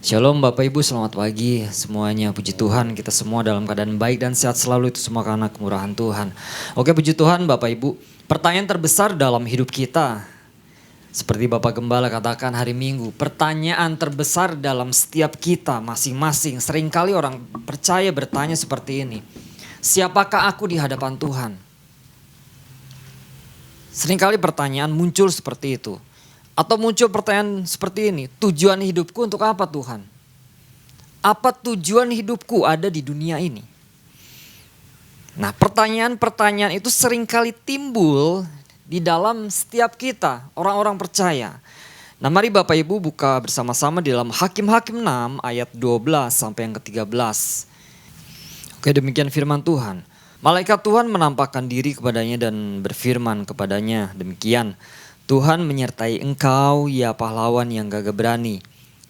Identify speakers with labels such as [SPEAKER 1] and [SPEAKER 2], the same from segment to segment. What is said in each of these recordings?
[SPEAKER 1] Shalom Bapak Ibu, selamat pagi semuanya. Puji Tuhan, kita semua dalam keadaan baik dan sehat selalu, itu semua karena kemurahan Tuhan. Oke, puji Tuhan Bapak Ibu. Pertanyaan terbesar dalam hidup kita, seperti Bapak Gembala katakan hari Minggu, pertanyaan terbesar dalam setiap kita masing-masing. Seringkali orang percaya bertanya seperti ini, siapakah aku di hadapan Tuhan? Seringkali pertanyaan muncul seperti itu. Atau muncul pertanyaan seperti ini, tujuan hidupku untuk apa Tuhan? Apa tujuan hidupku ada di dunia ini? Nah, pertanyaan-pertanyaan itu seringkali timbul di dalam setiap kita, orang-orang percaya. Nah, mari Bapak Ibu buka bersama-sama di dalam Hakim-Hakim 6 ayat 12 sampai yang ke-13. Oke, demikian firman Tuhan. Malaikat Tuhan menampakkan diri kepadanya dan berfirman kepadanya, demikian, Tuhan menyertai engkau, ya pahlawan yang gagah berani.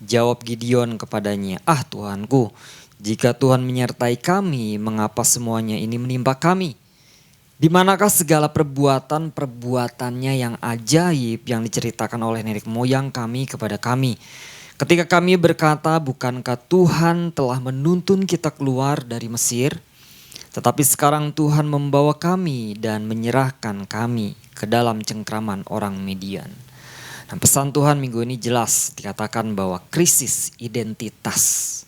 [SPEAKER 1] Jawab Gideon kepadanya, ah Tuhanku, jika Tuhan menyertai kami, mengapa semuanya ini menimpa kami? Di manakah segala perbuatan-perbuatannya yang ajaib yang diceritakan oleh nenek moyang kami kepada kami? Ketika kami berkata, bukankah Tuhan telah menuntun kita keluar dari Mesir? Tetapi sekarang Tuhan membawa kami dan menyerahkan kami ke dalam cengkraman orang Midian. Nah, pesan Tuhan minggu ini jelas dikatakan bahwa krisis identitas.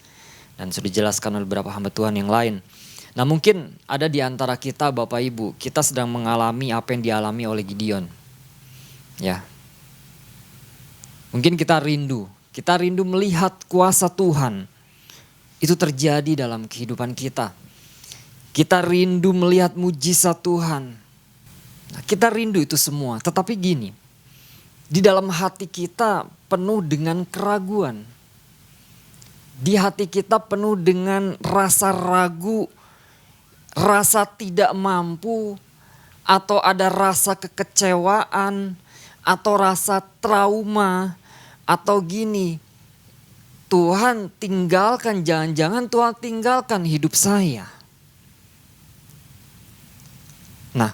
[SPEAKER 1] Dan sudah dijelaskan oleh beberapa hamba Tuhan yang lain. Nah, mungkin ada di antara kita Bapak Ibu, kita sedang mengalami apa yang dialami oleh Gideon. Ya. Mungkin kita rindu melihat kuasa Tuhan itu terjadi dalam kehidupan kita. Kita rindu melihat mujizat Tuhan. Nah, kita rindu itu semua. Tetapi gini, di dalam hati kita penuh dengan keraguan. Di hati kita penuh dengan rasa ragu, rasa tidak mampu, atau ada rasa kekecewaan, atau rasa trauma, atau gini, Tuhan tinggalkan, jangan-jangan Tuhan tinggalkan hidup saya. Nah,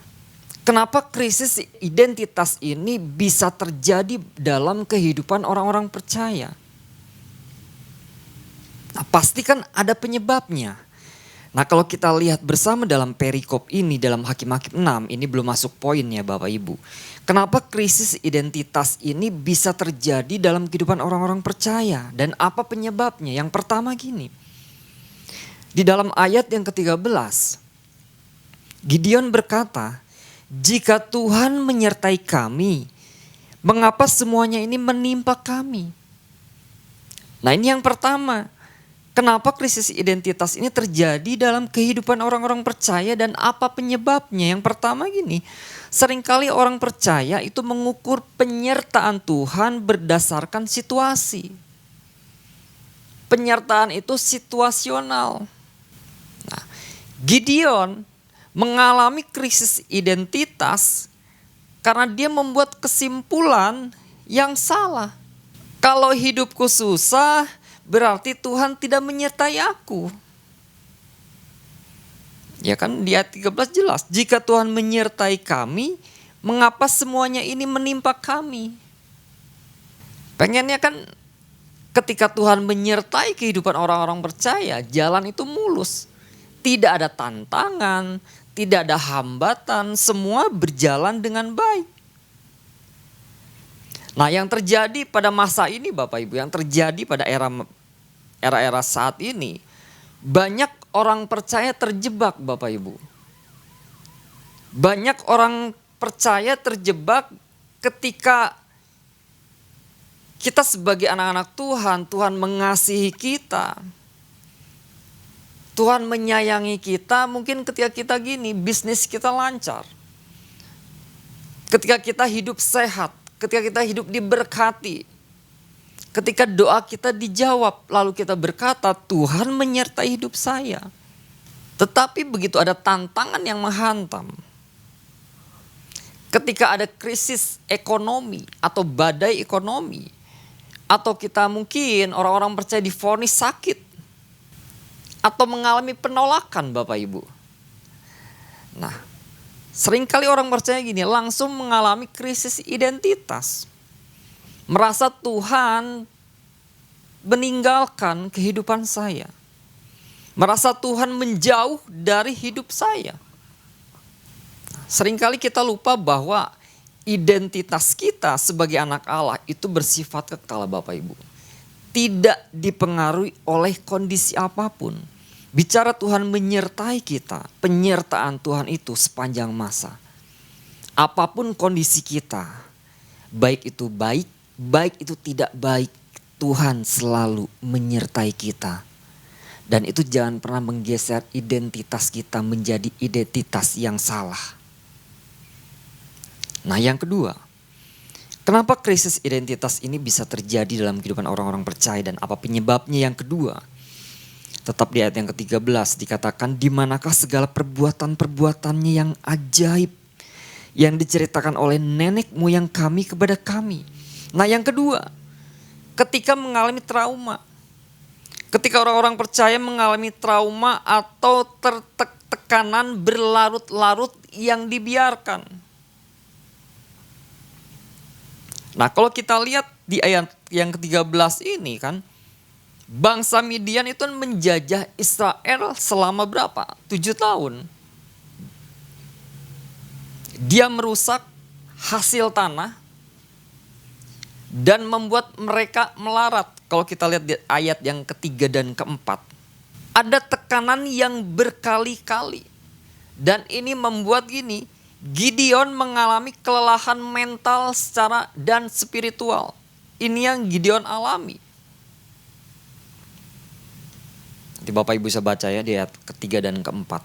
[SPEAKER 1] kenapa krisis identitas ini bisa terjadi dalam kehidupan orang-orang percaya? Nah, pasti kan ada penyebabnya. Nah, kalau kita lihat bersama dalam perikop ini, dalam Hakim-Hakim 6, ini belum masuk poinnya Bapak Ibu. Kenapa krisis identitas ini bisa terjadi dalam kehidupan orang-orang percaya? Dan apa penyebabnya? Yang pertama gini, di dalam ayat yang ke-13, Gideon berkata, jika Tuhan menyertai kami, mengapa semuanya ini menimpa kami? Nah, ini yang pertama. Kenapa krisis identitas ini terjadi dalam kehidupan orang-orang percaya dan apa penyebabnya? Yang pertama gini, seringkali orang percaya itu mengukur penyertaan Tuhan berdasarkan situasi. Penyertaan itu situasional. Nah, Gideon mengalami krisis identitas karena dia membuat kesimpulan yang salah. Kalau hidupku susah, berarti Tuhan tidak menyertai aku. Ya kan, di ayat 13 jelas, jika Tuhan menyertai kami, mengapa semuanya ini menimpa kami? Pengennya kan ketika Tuhan menyertai kehidupan orang-orang percaya, jalan itu mulus. Tidak ada tantangan, tidak ada hambatan, semua berjalan dengan baik. Nah, yang terjadi pada masa ini Bapak Ibu, yang terjadi pada era saat ini, banyak orang percaya terjebak Bapak Ibu. Banyak orang percaya terjebak ketika kita sebagai anak-anak Tuhan, Tuhan mengasihi kita. Tuhan menyayangi kita, mungkin ketika kita gini, bisnis kita lancar. Ketika kita hidup sehat, ketika kita hidup diberkati. Ketika doa kita dijawab, lalu kita berkata, Tuhan menyertai hidup saya. Tetapi begitu ada tantangan yang menghantam. Ketika ada krisis ekonomi atau badai ekonomi. Atau kita mungkin orang-orang percaya divonis sakit. Atau mengalami penolakan Bapak Ibu. Nah, seringkali orang percaya gini, langsung mengalami krisis identitas. Merasa Tuhan meninggalkan kehidupan saya. Merasa Tuhan menjauh dari hidup saya. Seringkali kita lupa bahwa identitas kita sebagai anak Allah itu bersifat kekal, Bapak Ibu. Tidak dipengaruhi oleh kondisi apapun. Bicara Tuhan menyertai kita, penyertaan Tuhan itu sepanjang masa. Apapun kondisi kita, baik itu tidak baik, Tuhan selalu menyertai kita. Dan itu jangan pernah menggeser identitas kita menjadi identitas yang salah. Nah, yang kedua, kenapa krisis identitas ini bisa terjadi dalam kehidupan orang-orang percaya dan apa penyebabnya? Yang kedua, tetap di ayat yang ke-13 dikatakan, di manakah segala perbuatan-perbuatannya yang ajaib yang diceritakan oleh nenek moyang kami kepada kami. Nah, yang kedua, ketika mengalami trauma, ketika orang-orang percaya mengalami trauma atau tekanan berlarut-larut yang dibiarkan. Nah, kalau kita lihat di ayat yang ke-13 ini kan, bangsa Midian itu menjajah Israel selama berapa? 7 tahun. Dia merusak hasil tanah dan membuat mereka melarat. Kalau kita lihat di ayat yang ketiga dan keempat, ada tekanan yang berkali-kali. Dan ini membuat Gideon mengalami kelelahan mental secara dan spiritual. Ini yang Gideon alami. Nanti Bapak Ibu bisa baca ya di ayat ketiga dan keempat.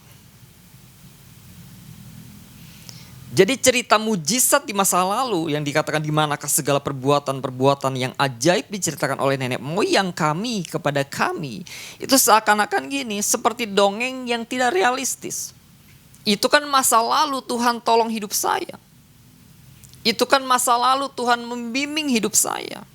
[SPEAKER 1] Jadi cerita mujizat di masa lalu yang dikatakan di manakah segala perbuatan-perbuatan yang ajaib diceritakan oleh nenek moyang kami kepada kami. Itu seakan-akan seperti dongeng yang tidak realistis. Itu kan masa lalu Tuhan tolong hidup saya. Itu kan masa lalu Tuhan membimbing hidup saya.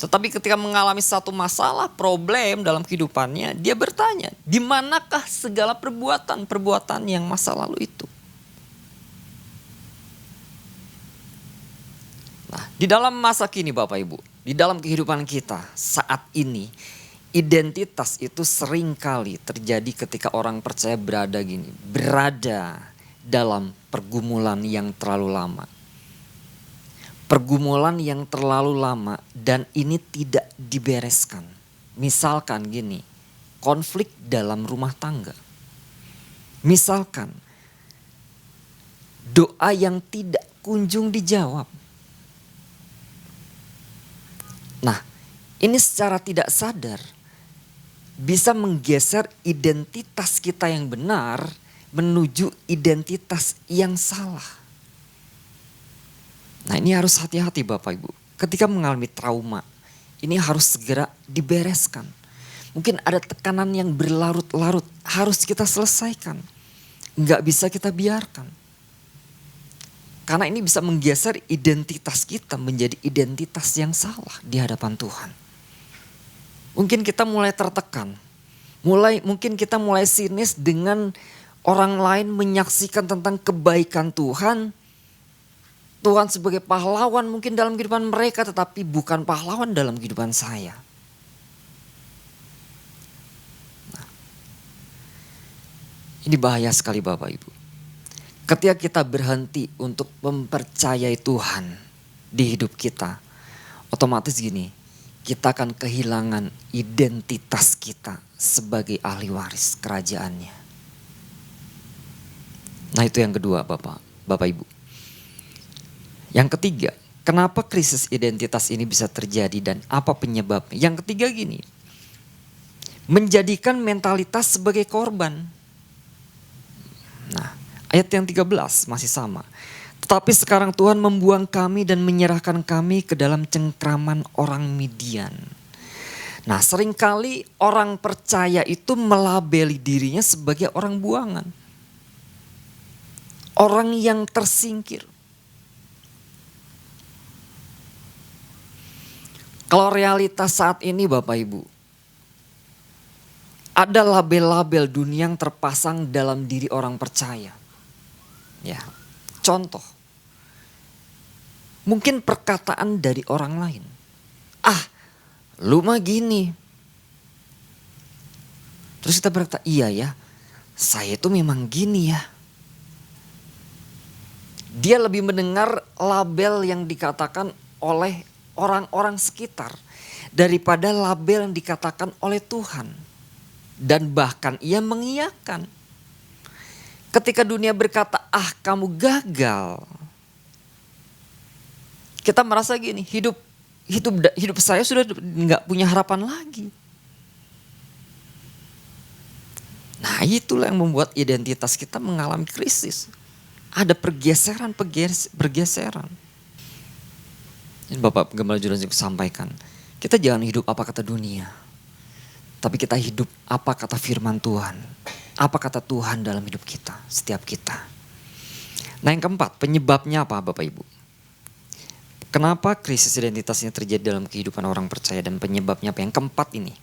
[SPEAKER 1] Tetapi ketika mengalami satu masalah, problem dalam kehidupannya, dia bertanya, di manakah segala perbuatan-perbuatan yang masa lalu itu? Nah, di dalam masa kini Bapak Ibu, di dalam kehidupan kita saat ini, identitas itu seringkali terjadi ketika orang percaya berada dalam pergumulan yang terlalu lama. Pergumulan yang terlalu lama dan ini tidak dibereskan. Misalkan konflik dalam rumah tangga. Misalkan doa yang tidak kunjung dijawab. Nah, ini secara tidak sadar bisa menggeser identitas kita yang benar menuju identitas yang salah. Nah, ini harus hati-hati Bapak Ibu. Ketika mengalami trauma, ini harus segera dibereskan. Mungkin ada tekanan yang berlarut-larut, harus kita selesaikan. Nggak bisa kita biarkan. Karena ini bisa menggeser identitas kita menjadi identitas yang salah di hadapan Tuhan. Mungkin kita mulai tertekan. Mungkin kita mulai sinis dengan orang lain menyaksikan tentang kebaikan Tuhan. Tuhan sebagai pahlawan mungkin dalam kehidupan mereka, tetapi bukan pahlawan dalam kehidupan saya. Nah, ini bahaya sekali Bapak Ibu. Ketika kita berhenti untuk mempercayai Tuhan di hidup kita, otomatis kita akan kehilangan identitas kita sebagai ahli waris kerajaannya. Nah, itu yang kedua Bapak Ibu. Yang ketiga, kenapa krisis identitas ini bisa terjadi dan apa penyebabnya? Yang ketiga menjadikan mentalitas sebagai korban. Nah, ayat yang 13 masih sama. Tetapi sekarang Tuhan membuang kami dan menyerahkan kami ke dalam cengkraman orang Midian. Nah, seringkali orang percaya itu melabeli dirinya sebagai orang buangan. Orang yang tersingkir. Kalau realitas saat ini Bapak Ibu, ada label-label dunia yang terpasang dalam diri orang percaya. Ya, contoh. Mungkin perkataan dari orang lain. lu mah gini. Terus kita berkata, iya ya, saya itu memang gini ya. Dia lebih mendengar label yang dikatakan oleh orang-orang sekitar daripada label yang dikatakan oleh Tuhan. Dan bahkan ia mengiyakan. Ketika dunia berkata, ah kamu gagal. Kita merasa gini, hidup saya sudah nggak punya harapan lagi. Nah itulah yang membuat identitas kita mengalami krisis. Ada pergeseran. Ini Bapak Gembala Juran juga sampaikan. Kita jangan hidup apa kata dunia. Tapi kita hidup apa kata firman Tuhan. Apa kata Tuhan dalam hidup kita, setiap kita. Nah yang keempat, penyebabnya apa Bapak Ibu? Kenapa krisis identitasnya terjadi dalam kehidupan orang percaya dan penyebabnya apa? Yang keempat ini,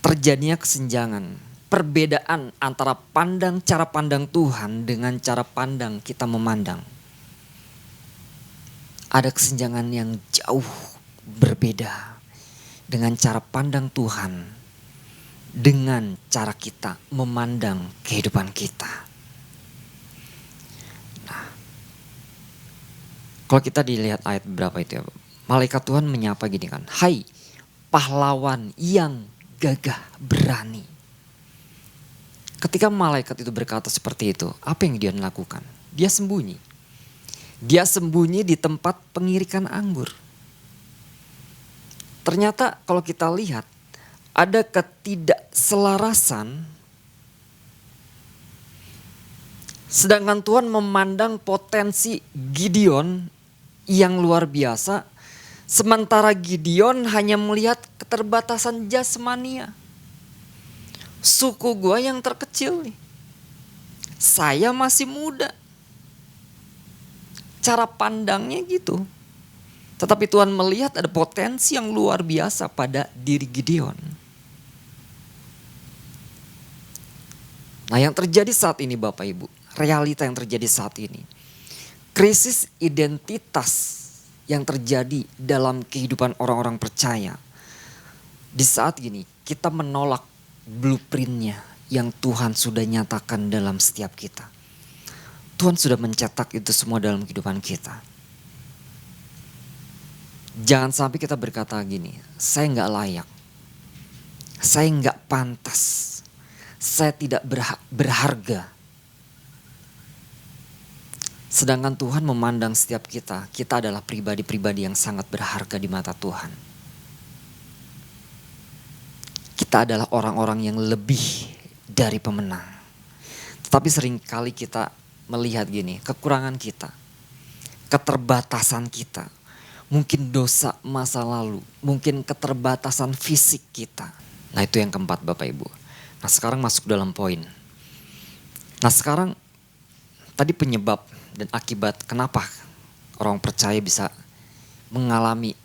[SPEAKER 1] terjadinya kesenjangan, perbedaan antara cara pandang Tuhan dengan cara pandang kita memandang. Ada kesenjangan yang jauh berbeda dengan cara pandang Tuhan dengan cara kita memandang kehidupan kita. Kalau kita dilihat ayat berapa itu ya, malaikat Tuhan menyapa gini kan, hai pahlawan yang gagah berani. Ketika malaikat itu berkata seperti itu, apa yang dia lakukan? Dia sembunyi. Dia sembunyi di tempat pengirikan anggur. Ternyata kalau kita lihat, ada ketidakselarasan. Sedangkan Tuhan memandang potensi Gideon yang luar biasa, sementara Gideon hanya melihat keterbatasan jasmania. Suku gua yang terkecil nih, saya masih muda. Cara pandangnya gitu. Tetapi Tuhan melihat ada potensi yang luar biasa pada diri Gideon. Nah yang terjadi saat ini Bapak Ibu, realita yang terjadi saat ini, krisis identitas yang terjadi dalam kehidupan orang-orang percaya. Di saat ini kita menolak blueprintnya yang Tuhan sudah nyatakan dalam setiap kita. Tuhan sudah mencetak itu semua dalam kehidupan kita. Jangan sampai kita berkata gini, saya gak layak, saya gak pantas, saya tidak berharga. Sedangkan Tuhan memandang setiap kita adalah pribadi-pribadi yang sangat berharga di mata Tuhan. Kita adalah orang-orang yang lebih dari pemenang. Tetapi seringkali kita melihat gini, kekurangan kita, keterbatasan kita, mungkin dosa masa lalu, mungkin keterbatasan fisik kita. Nah itu yang keempat Bapak Ibu. Nah sekarang masuk dalam poin. Nah sekarang tadi penyebab dan akibat kenapa orang percaya bisa mengalami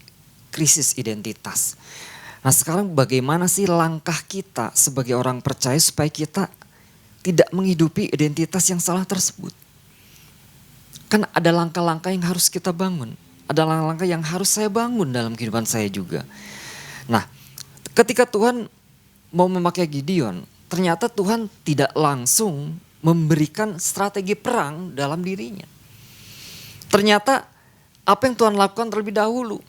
[SPEAKER 1] krisis identitas. Nah sekarang bagaimana sih langkah kita sebagai orang percaya supaya kita tidak menghidupi identitas yang salah tersebut. Kan ada langkah-langkah yang harus kita bangun. Ada langkah-langkah yang harus saya bangun dalam kehidupan saya juga. Nah ketika Tuhan mau memakai Gideon, ternyata Tuhan tidak langsung memberikan strategi perang dalam dirinya. Ternyata apa yang Tuhan lakukan terlebih dahulu,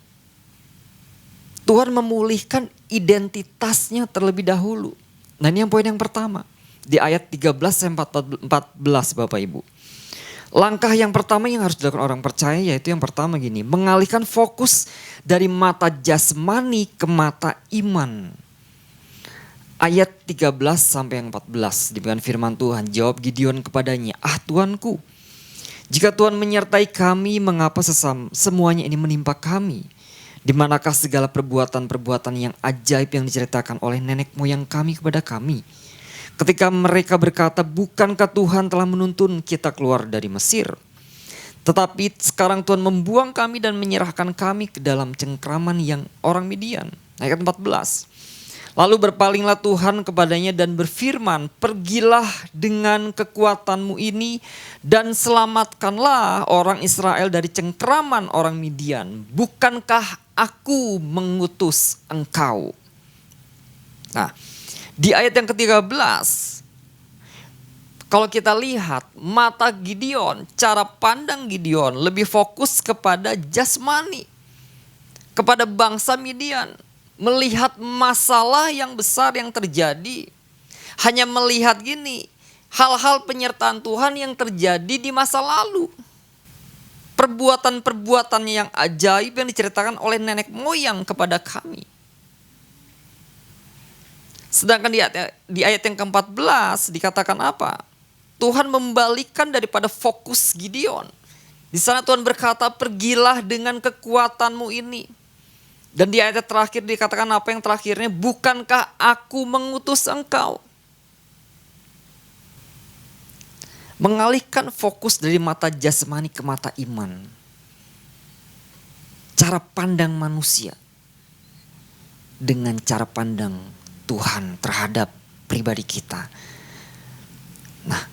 [SPEAKER 1] Tuhan memulihkan identitasnya terlebih dahulu. Nah ini yang poin yang pertama. Di ayat 13-14 Bapak Ibu. Langkah yang pertama yang harus dilakukan orang percaya yaitu yang pertama gini. Mengalihkan fokus dari mata jasmani ke mata iman. Ayat 13-14 demikian firman Tuhan, jawab Gideon kepadanya, ah Tuanku, jika Tuhan menyertai kami, mengapa semuanya ini menimpa kami? Di manakah segala perbuatan-perbuatan yang ajaib yang diceritakan oleh nenek moyang kami kepada kami? Ketika mereka berkata, bukankah Tuhan telah menuntun kita keluar dari Mesir? Tetapi sekarang Tuhan membuang kami dan menyerahkan kami ke dalam cengkraman yang orang Midian. Ayat 14. Lalu berpalinglah Tuhan kepadanya dan berfirman, "Pergilah dengan kekuatanmu ini dan selamatkanlah orang Israel dari cengkeraman orang Midian. Bukankah aku mengutus engkau?" Nah, di ayat yang ke-13, kalau kita lihat mata Gideon, cara pandang Gideon lebih fokus kepada jasmani, kepada bangsa Midian. Melihat masalah yang besar yang terjadi. Hanya melihat gini, hal-hal penyertaan Tuhan yang terjadi di masa lalu. Perbuatan-perbuatannya yang ajaib yang diceritakan oleh nenek moyang kepada kami. Sedangkan di ayat yang ke-14 dikatakan apa? Tuhan membalikan daripada fokus Gideon. Di sana Tuhan berkata, "Pergilah dengan kekuatanmu ini." Dan di ayat terakhir dikatakan apa yang terakhirnya? "Bukankah aku mengutus engkau?" Mengalihkan fokus dari mata jasmani ke mata iman. Cara pandang manusia dengan cara pandang Tuhan terhadap pribadi kita. Nah,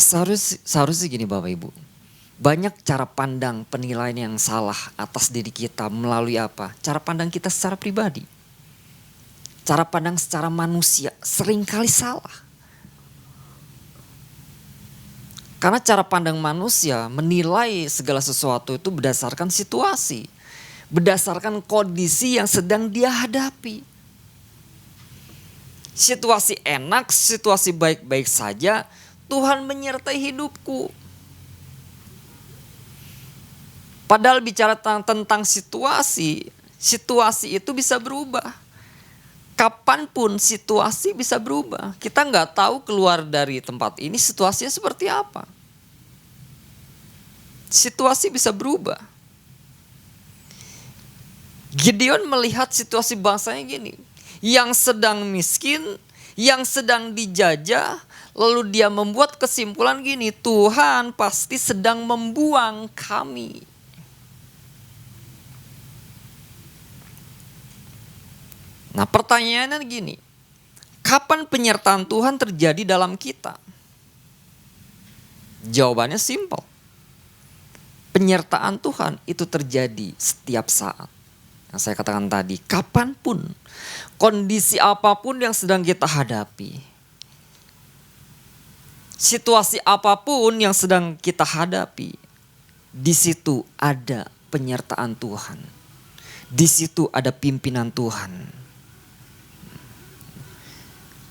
[SPEAKER 1] seharusnya gini Bapak Ibu. Banyak cara pandang penilaian yang salah atas diri kita melalui apa? Cara pandang kita secara pribadi. Cara pandang secara manusia seringkali salah. Karena cara pandang manusia menilai segala sesuatu itu berdasarkan situasi. Berdasarkan kondisi yang sedang dia hadapi. Situasi enak, situasi baik-baik saja, Tuhan menyertai hidupku. Padahal bicara tentang situasi itu bisa berubah. Kapanpun situasi bisa berubah. Kita nggak tahu keluar dari tempat ini situasinya seperti apa. Situasi bisa berubah. Gideon melihat situasi bangsanya gini. Yang sedang miskin, yang sedang dijajah, lalu dia membuat kesimpulan gini, Tuhan pasti sedang membuang kami. Nah, pertanyaannya gini, kapan penyertaan Tuhan terjadi dalam kita? Jawabannya simpel. Penyertaan Tuhan itu terjadi setiap saat. Yang saya katakan tadi, kapanpun, kondisi apapun yang sedang kita hadapi, situasi apapun yang sedang kita hadapi, di situ ada penyertaan Tuhan. Di situ ada pimpinan Tuhan.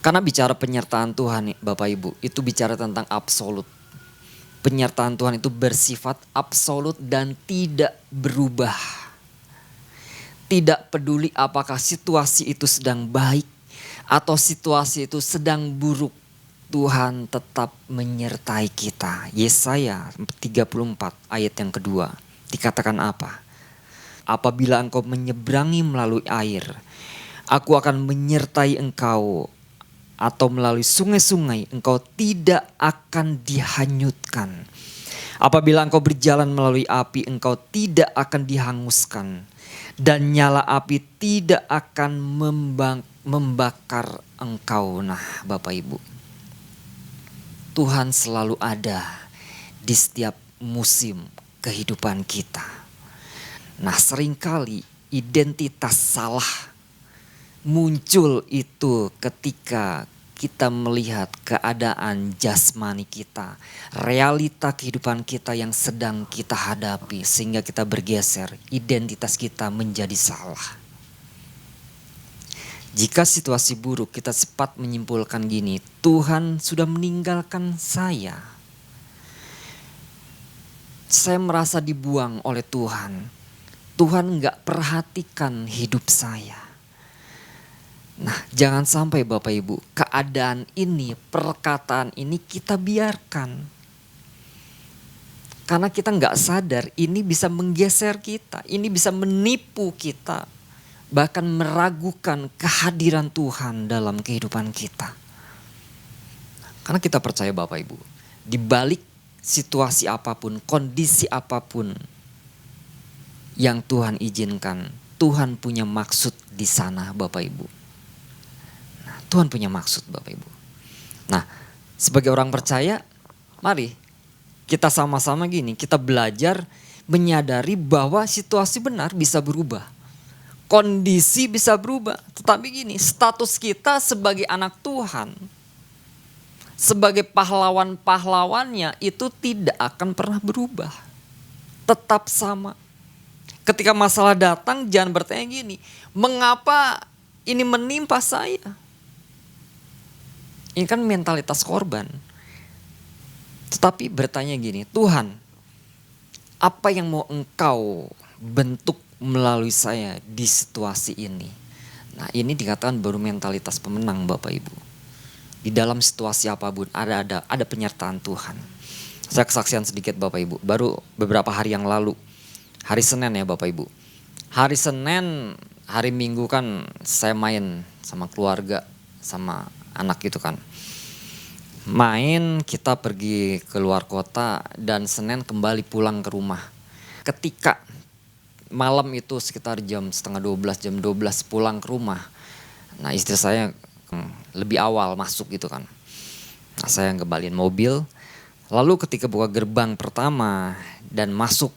[SPEAKER 1] Karena bicara penyertaan Tuhan Bapak Ibu, itu bicara tentang absolut. Penyertaan Tuhan itu bersifat absolut dan tidak berubah. Tidak peduli apakah situasi itu sedang baik atau situasi itu sedang buruk. Tuhan tetap menyertai kita. Yesaya 34 ayat yang kedua. Dikatakan apa? Apabila engkau menyeberangi melalui air, aku akan menyertai engkau. Atau melalui sungai-sungai engkau tidak akan dihanyutkan. Apabila engkau berjalan melalui api engkau tidak akan dihanguskan. Dan nyala api tidak akan membakar engkau. Nah Bapak Ibu, Tuhan selalu ada di setiap musim kehidupan kita. Nah seringkali identitas salah muncul itu ketika kita melihat keadaan jasmani kita, realita kehidupan kita yang sedang kita hadapi sehingga kita bergeser, identitas kita menjadi salah. Jika situasi buruk kita cepat menyimpulkan gini, Tuhan sudah meninggalkan saya. Saya merasa dibuang oleh Tuhan. Tuhan gak perhatikan hidup saya. Nah, jangan sampai Bapak Ibu, keadaan ini, perkataan ini kita biarkan. Karena kita nggak sadar ini bisa menggeser kita, ini bisa menipu kita. Bahkan meragukan kehadiran Tuhan dalam kehidupan kita. Karena kita percaya Bapak Ibu, di balik situasi apapun, kondisi apapun yang Tuhan izinkan, Tuhan punya maksud di sana Bapak Ibu. Nah, Tuhan punya maksud Bapak Ibu. Nah, sebagai orang percaya, mari kita sama-sama gini, kita belajar menyadari bahwa situasi benar bisa berubah. Kondisi bisa berubah. Tetapi gini, status kita sebagai anak Tuhan, sebagai pahlawan-pahlawannya itu tidak akan pernah berubah. Tetap sama. Ketika masalah datang jangan bertanya gini, mengapa ini menimpa saya? Ini kan mentalitas korban. Tetapi bertanya gini, Tuhan, apa yang mau Engkau bentuk melalui saya di situasi ini? Nah, ini dikatakan baru mentalitas pemenang Bapak Ibu. Di dalam situasi apapun ada penyertaan Tuhan. Saya kesaksian sedikit Bapak Ibu, baru beberapa hari yang lalu. Hari Senin ya Bapak Ibu. Hari Senin, hari Minggu kan saya main sama keluarga, sama anak gitu kan. Main, kita pergi ke luar kota dan Senin kembali pulang ke rumah. Ketika malam itu sekitar jam 11:30, jam 12 pulang ke rumah. Nah, istri saya lebih awal masuk gitu kan. Nah, saya ngebalin mobil. Lalu ketika buka gerbang pertama dan masuk,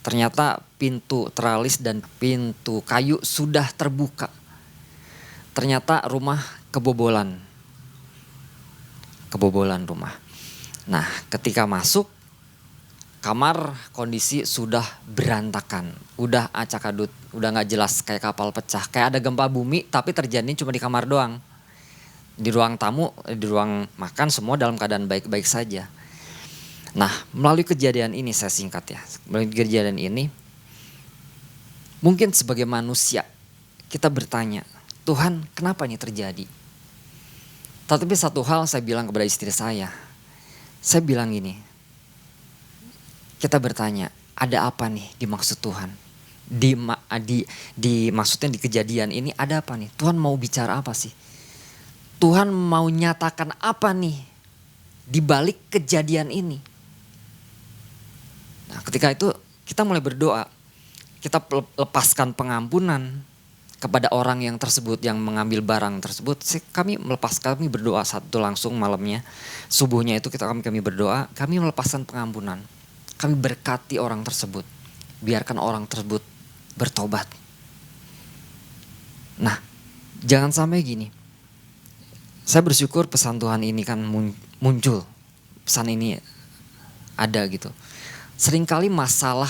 [SPEAKER 1] ternyata pintu teralis dan pintu kayu sudah terbuka. Ternyata rumah kebobolan. Kebobolan rumah. Nah, ketika masuk, kamar kondisi sudah berantakan. Udah acak adut, udah gak jelas kayak kapal pecah. Kayak ada gempa bumi tapi terjadi cuma di kamar doang. Di ruang tamu, di ruang makan semua dalam keadaan baik-baik saja. Nah, melalui kejadian ini saya singkat ya. Melalui kejadian ini, mungkin sebagai manusia kita bertanya, Tuhan kenapa ini terjadi? Tetapi satu hal saya bilang kepada istri saya bilang gini, kita bertanya, ada apa nih dimaksud Tuhan? Maksudnya di kejadian ini ada apa nih? Tuhan mau bicara apa sih? Tuhan mau nyatakan apa nih di balik kejadian ini? Nah, ketika itu kita mulai berdoa, kita lepaskan pengampunan kepada orang yang tersebut yang mengambil barang tersebut. Kami berdoa satu langsung malamnya, subuhnya itu kami berdoa, kami melepaskan pengampunan, kami berkati orang tersebut, biarkan orang tersebut bertobat. Nah, jangan sampai gini. Saya bersyukur pesan Tuhan ini kan muncul, pesan ini ada gitu. Seringkali masalah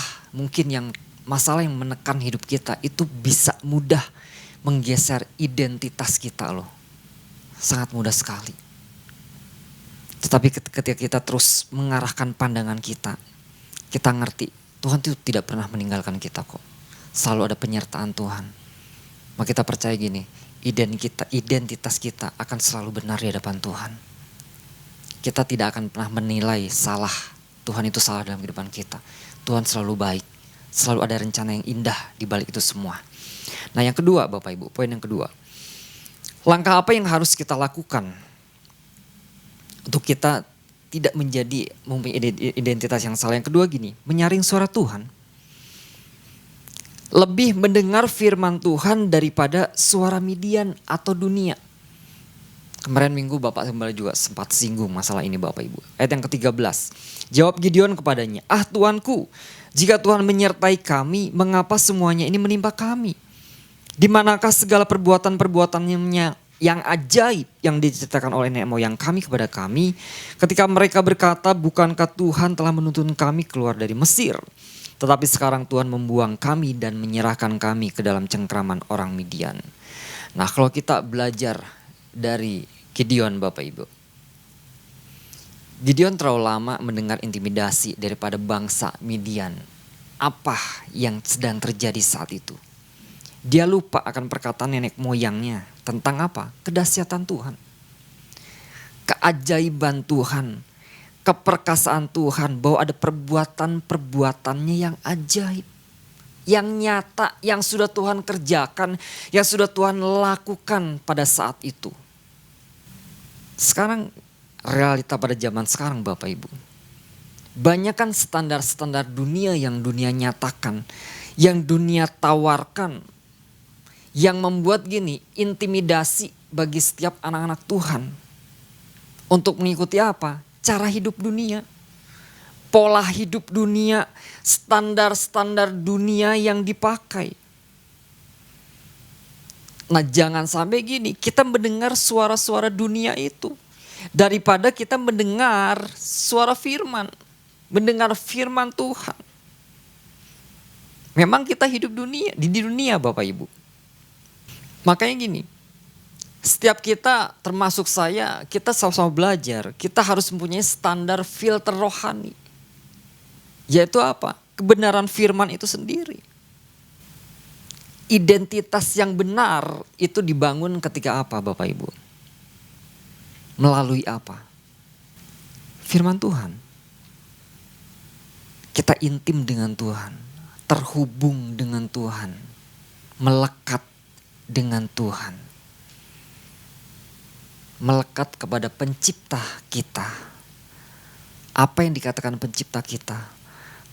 [SPEAKER 1] yang menekan hidup kita itu bisa mudah menggeser identitas kita loh. Sangat mudah sekali. Tetapi ketika kita terus mengarahkan pandangan kita ngerti Tuhan itu tidak pernah meninggalkan kita kok. Selalu ada penyertaan Tuhan. Maka kita percaya gini, identitas kita akan selalu benar di hadapan Tuhan. Kita tidak akan pernah menilai salah. Tuhan itu salah dalam kehidupan kita. Tuhan selalu baik. Selalu ada rencana yang indah di balik itu semua. Nah, yang kedua Bapak Ibu, poin yang kedua. Langkah apa yang harus kita lakukan untuk kita tidak menjadi mempunyai identitas yang salah? Yang kedua gini, menyaring suara Tuhan. Lebih mendengar firman Tuhan daripada suara Midian atau dunia. Kemarin minggu Bapak kembali juga sempat singgung masalah ini Bapak Ibu. Ayat yang ke-13. Jawab Gideon kepadanya, "Ah Tuanku, jika Tuhan menyertai kami, mengapa semuanya ini menimpa kami? Di manakah segala perbuatan-perbuatannya yang ajaib yang diceritakan oleh nenek moyang kami kepada kami, ketika mereka berkata, bukankah Tuhan telah menuntun kami keluar dari Mesir? Tetapi sekarang Tuhan membuang kami dan menyerahkan kami ke dalam cengkraman orang Midian." Nah, kalau kita belajar dari Gideon Bapak Ibu. Gideon terlalu lama mendengar intimidasi daripada bangsa Midian. Apa yang sedang terjadi saat itu? Dia lupa akan perkataan nenek moyangnya tentang apa? Kedahsyatan Tuhan. Keajaiban Tuhan. Keperkasaan Tuhan, bahwa ada perbuatan-perbuatannya yang ajaib. Yang nyata, yang sudah Tuhan kerjakan, yang sudah Tuhan lakukan pada saat itu. Sekarang realita pada zaman sekarang Bapak Ibu. Banyak kan standar-standar dunia yang dunia nyatakan, yang dunia tawarkan, yang membuat intimidasi bagi setiap anak-anak Tuhan untuk mengikuti apa? Cara hidup dunia, pola hidup dunia, standar-standar dunia yang dipakai. Nah, jangan sampai kita mendengar suara-suara dunia itu daripada kita mendengar suara firman, mendengar firman Tuhan. Memang kita hidup di dunia Bapak Ibu. Makanya setiap kita termasuk saya, kita sama-sama belajar, kita harus mempunyai standar filter rohani. Yaitu apa? Kebenaran firman itu sendiri. Identitas yang benar itu dibangun ketika apa Bapak Ibu? Melalui apa? Firman Tuhan. Kita intim dengan Tuhan, terhubung dengan Tuhan, melekat dengan Tuhan. Melekat kepada pencipta kita. Apa yang dikatakan pencipta kita?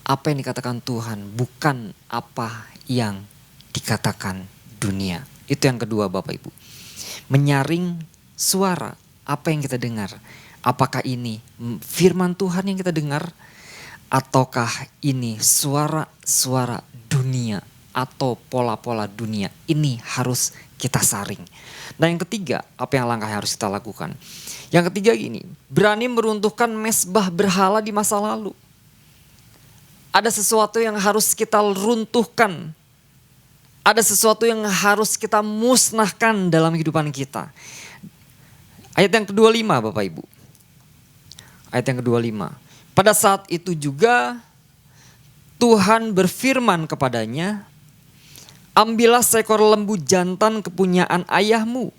[SPEAKER 1] Apa yang dikatakan Tuhan? Bukan apa yang dikatakan dunia. Itu yang kedua Bapak Ibu. Menyaring suara apa yang kita dengar. Apakah ini firman Tuhan yang kita dengar? Ataukah ini suara-suara dunia atau pola-pola dunia? Ini harus kita saring. Nah yang ketiga, apa yang langkah yang harus kita lakukan? Yang ketiga berani meruntuhkan mezbah berhala di masa lalu. Ada sesuatu yang harus kita runtuhkan. Ada sesuatu yang harus kita musnahkan dalam kehidupan kita. Ayat yang ke-25 Bapak Ibu. Ayat yang ke-25. Pada saat itu juga Tuhan berfirman kepadanya, ambillah seekor lembu jantan kepunyaan ayahmu,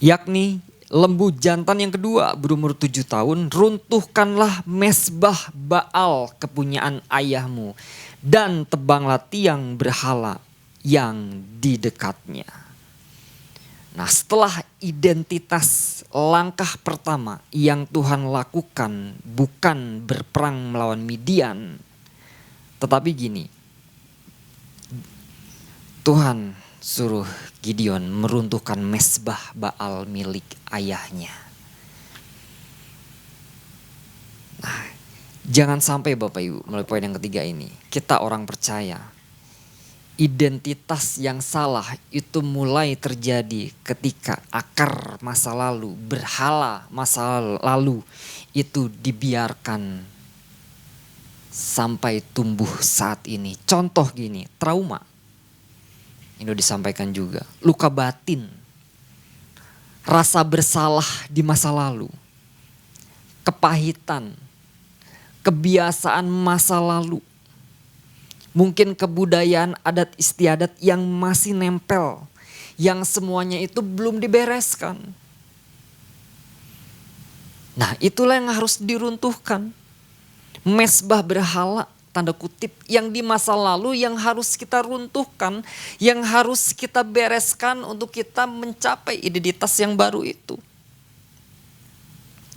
[SPEAKER 1] yakni lembu jantan yang kedua berumur 7 tahun, runtuhkanlah mezbah Baal kepunyaan ayahmu dan tebanglah tiang berhala yang di dekatnya. Nah, setelah identitas langkah pertama yang Tuhan lakukan bukan berperang melawan Midian, tetapi Tuhan suruh Gideon meruntuhkan mezbah Baal milik ayahnya. Nah, jangan sampai Bapak Ibu melalui poin yang ketiga ini, kita orang percaya, identitas yang salah itu mulai terjadi ketika akar masa lalu, berhala masa lalu itu dibiarkan sampai tumbuh saat ini. Contoh trauma. Ini disampaikan juga. Luka batin. Rasa bersalah di masa lalu. Kepahitan. Kebiasaan masa lalu. Mungkin kebudayaan adat istiadat yang masih nempel. Yang semuanya itu belum dibereskan. Nah, itulah yang harus diruntuhkan. Mezbah berhala, tanda kutip, yang di masa lalu yang harus kita runtuhkan. Yang harus kita bereskan untuk kita mencapai identitas yang baru itu.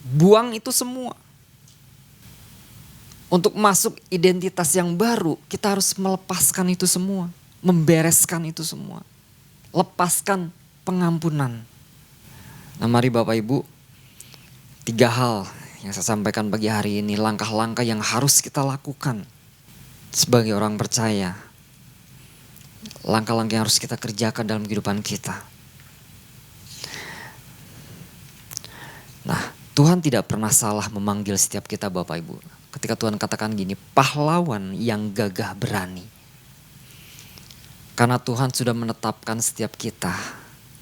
[SPEAKER 1] Buang itu semua. Untuk masuk identitas yang baru, kita harus melepaskan itu semua. Membereskan itu semua. Lepaskan pengampunan. Nah mari Bapak Ibu, 3 hal yang saya sampaikan pagi hari ini. Langkah-langkah yang harus kita lakukan sebagai orang percaya. Langkah-langkah yang harus kita kerjakan dalam kehidupan kita. Nah, Tuhan tidak pernah salah memanggil setiap kita Bapak Ibu. Ketika Tuhan katakan pahlawan yang gagah berani. Karena Tuhan sudah menetapkan setiap kita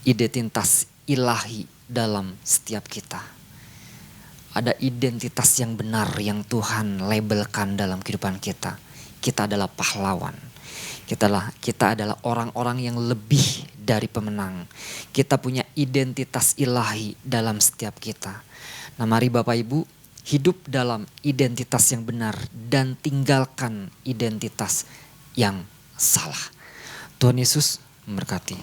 [SPEAKER 1] identitas ilahi dalam setiap kita. Ada identitas yang benar yang Tuhan labelkan dalam kehidupan kita. Kita adalah pahlawan. Kita adalah orang-orang yang lebih dari pemenang. Kita punya identitas ilahi dalam setiap kita. Nah mari Bapak Ibu, hidup dalam identitas yang benar dan tinggalkan identitas yang salah. Tuhan Yesus memberkati.